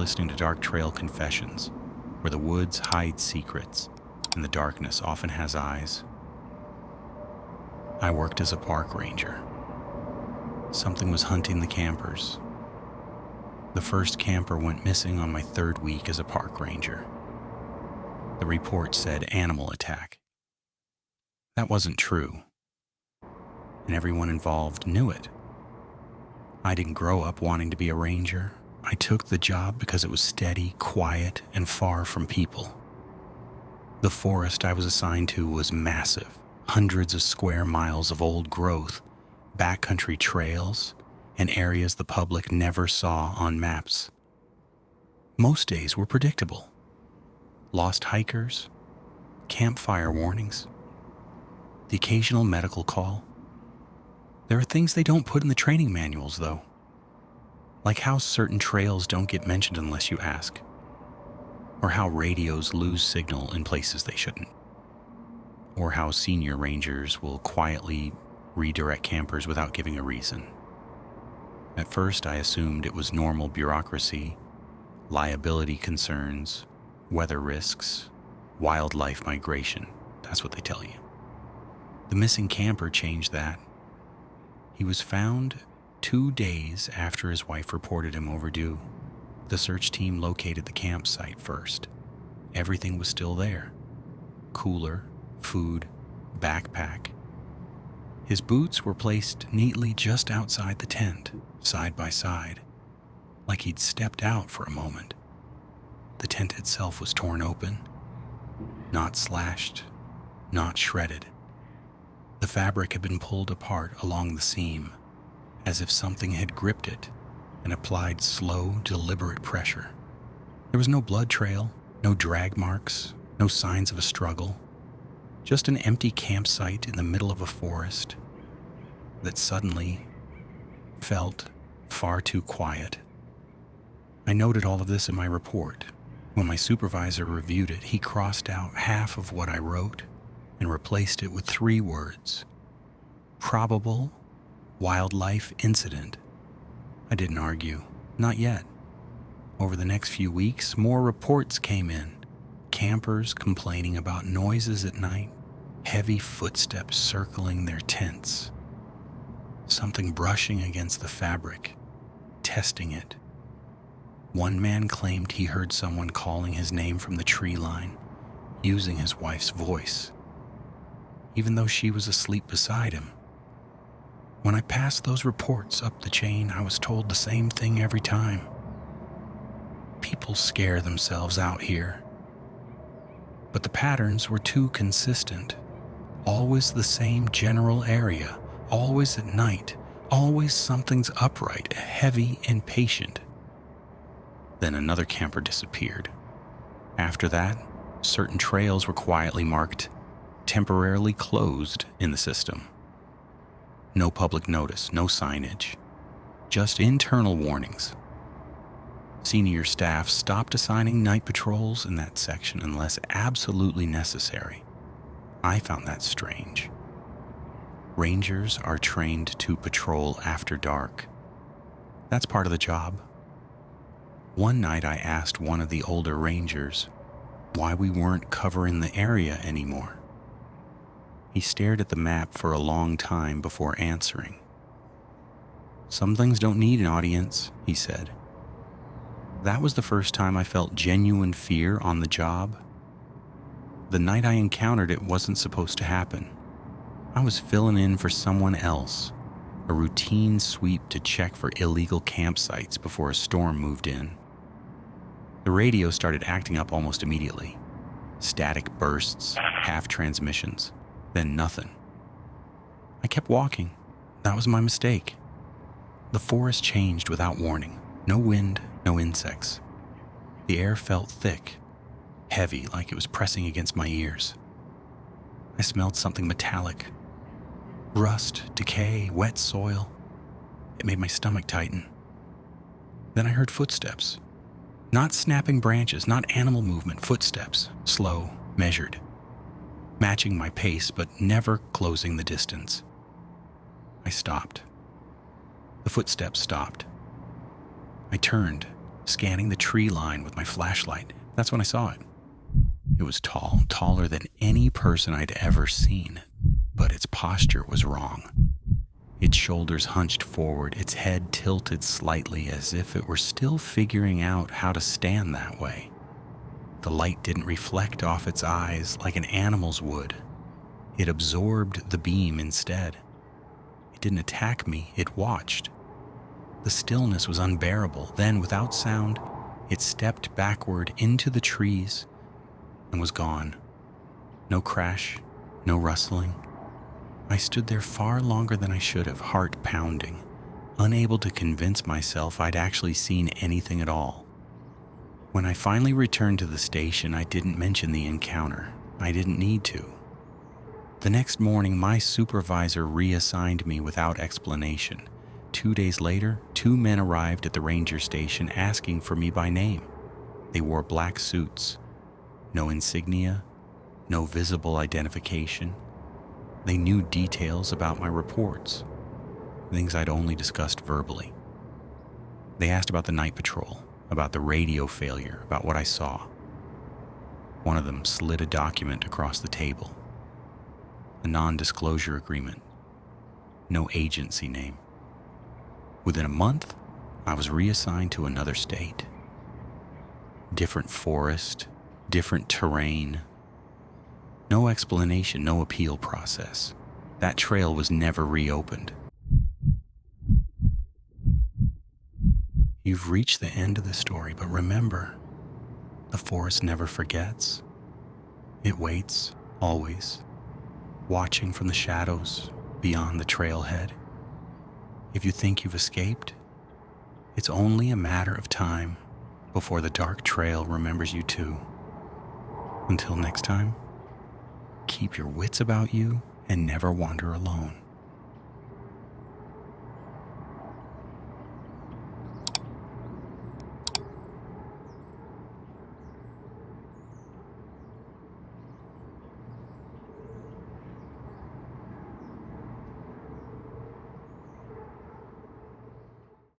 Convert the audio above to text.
listening to Dark Trail Confessions, where the woods hide secrets and the darkness often has eyes. I worked as a park ranger. Something was hunting the campers. The first camper went missing on my third week as a park ranger. The report said animal attack. That wasn't true, and everyone involved knew it. I didn't grow up wanting to be a ranger. I took the job because it was steady, quiet, and far from people. The forest I was assigned to was massive, hundreds of square miles of old growth, backcountry trails, and areas the public never saw on maps. Most days were predictable. Lost hikers, campfire warnings, the occasional medical call. There are things they don't put in the training manuals, though. Like how certain trails don't get mentioned unless you ask, or how radios lose signal in places they shouldn't, or how senior rangers will quietly redirect campers without giving a reason. At first, I assumed it was normal bureaucracy, liability concerns, weather risks, wildlife migration. That's what they tell you. The missing camper changed that. He was found 2 days after his wife reported him overdue. The search team located the campsite first. Everything was still there. Cooler, food, backpack. His boots were placed neatly just outside the tent, side by side, like he'd stepped out for a moment. The tent itself was torn open, not slashed, not shredded. The fabric had been pulled apart along the seam, as if something had gripped it and applied slow, deliberate pressure. There was no blood trail, no drag marks, no signs of a struggle, just an empty campsite in the middle of a forest that suddenly felt far too quiet. I noted all of this in my report. When my supervisor reviewed it, he crossed out half of what I wrote and replaced it with 3 words: probable wildlife incident. I didn't argue. Not yet. Over the next few weeks, more reports came in. Campers complaining about noises at night, heavy footsteps circling their tents, something brushing against the fabric, testing it. One man claimed he heard someone calling his name from the tree line, using his wife's voice, even though she was asleep beside him. When I passed those reports up the chain, I was told the same thing every time. People scare themselves out here. But the patterns were too consistent. Always the same general area, always at night, always something's upright, heavy and patient. Then another camper disappeared. After that, certain trails were quietly marked temporarily closed in the system. No public notice, no signage, just internal warnings. Senior staff stopped assigning night patrols in that section unless absolutely necessary. I found that strange. Rangers are trained to patrol after dark. That's part of the job. One night I asked one of the older rangers why we weren't covering the area anymore. He stared at the map for a long time before answering. "Some things don't need an audience," he said. That was the first time I felt genuine fear on the job. The night I encountered it wasn't supposed to happen. I was filling in for someone else, a routine sweep to check for illegal campsites before a storm moved in. The radio started acting up almost immediately. Static bursts, half transmissions, then nothing. I kept walking. That was my mistake. The forest changed without warning. No wind, no insects. The air felt thick, heavy, like it was pressing against my ears. I smelled something metallic. Rust, decay, wet soil. It made my stomach tighten. Then I heard footsteps. Not snapping branches, not animal movement, footsteps, slow, measured, matching my pace but never closing the distance. I stopped. The footsteps stopped. I turned, scanning the tree line with my flashlight. That's when I saw it. It was tall, taller than any person I'd ever seen, but its posture was wrong. Its shoulders hunched forward, its head tilted slightly as if it were still figuring out how to stand that way. The light didn't reflect off its eyes like an animal's would. It absorbed the beam instead. It didn't attack me, it watched. The stillness was unbearable. Then, without sound, it stepped backward into the trees and was gone. No crash, no rustling. I stood there far longer than I should have, heart pounding, unable to convince myself I'd actually seen anything at all. When I finally returned to the station, I didn't mention the encounter. I didn't need to. The next morning, my supervisor reassigned me without explanation. 2 days later, 2 men arrived at the ranger station asking for me by name. They wore black suits. No insignia, no visible identification. They knew details about my reports, things I'd only discussed verbally. They asked about the night patrol, about the radio failure, about what I saw. One of them slid a document across the table. A non-disclosure agreement. No agency name. Within a month, I was reassigned to another state. Different forest, different terrain. No explanation, no appeal process. That trail was never reopened. You've reached the end of the story, but remember, the forest never forgets. It waits, always, watching from the shadows beyond the trailhead. If you think you've escaped, it's only a matter of time before the dark trail remembers you too. Until next time, keep your wits about you and never wander alone.